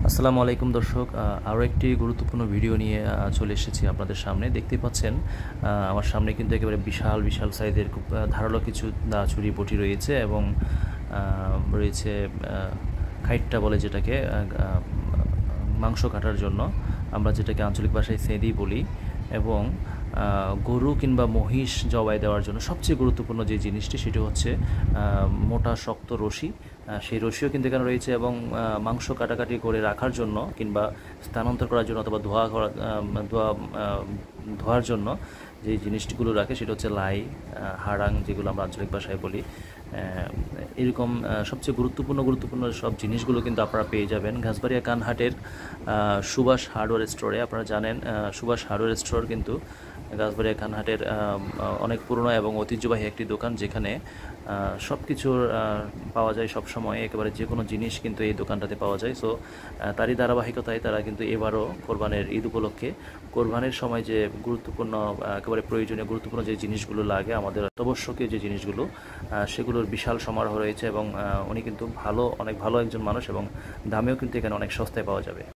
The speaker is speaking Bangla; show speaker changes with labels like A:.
A: আসসালামু আলাইকুম দর্শক, আরও একটি গুরুত্বপূর্ণ ভিডিও নিয়ে চলে এসেছি আপনাদের সামনে। দেখতেই পাচ্ছেন আমার সামনে কিন্তু একেবারে বিশাল বিশাল সাইজের খুব ধারালো কিছু ছুরি বটি রয়েছে এবং রয়েছে খাইট্টা বলে যেটাকে, মাংস কাটার জন্য আমরা যেটাকে আঞ্চলিক ভাষায় সেদি বলি, এবং গরু কিংবা মহিষ জবাই দেওয়ার জন্য সবচেয়ে গুরুত্বপূর্ণ যে জিনিসটি সেটি হচ্ছে মোটা শক্ত রশি। সেই রশিও কিন্তু এখানে রয়েছে, এবং মাংস কাটাকাটি করে রাখার জন্য কিংবা স্থানান্তর করার জন্য অথবা ধোয়ার জন্য যে জিনিসগুলো রাখে সেটা হচ্ছে লাই, হাড়াং যেগুলো আমরা আঞ্চলিক ভাষায় বলি। এরকম সবচেয়ে গুরুত্বপূর্ণ সব জিনিসগুলো কিন্তু আপনারা পেয়ে যাবেন ঘাসবাড়িয়া কানহাটের সুভাষ হার্ডওয়্যার স্টোরে। আপনারা জানেন সুভাষ হার্ডওয়্যার স্টোর কিন্তু ঘাসবাড়িয়া কানহাটের অনেক পুরনো এবং ঐতিহ্যবাহী একটি দোকান, যেখানে সব কিছুর পাওয়া যায় সব সময়, একেবারে যে কোনো জিনিস কিন্তু এই দোকানটাতে পাওয়া যায়। সো তারই ধারাবাহিকতায় তারা কিন্তু এবারও কোরবানের ঈদ উপলক্ষে কোরবানের সময় যে গুরুত্বপূর্ণ একেবারে প্রয়োজনীয় গুরুত্বপূর্ণ যে জিনিসগুলো লাগে, আমাদের অত্যাবশ্যকীয় যে জিনিসগুলো, সেগুলোর বিশাল সমারোহ রয়েছে। এবং উনি কিন্তু অনেক ভালো একজন মানুষ, এবং দামেও কিন্তু এখানে অনেক সস্তায় পাওয়া যাবে।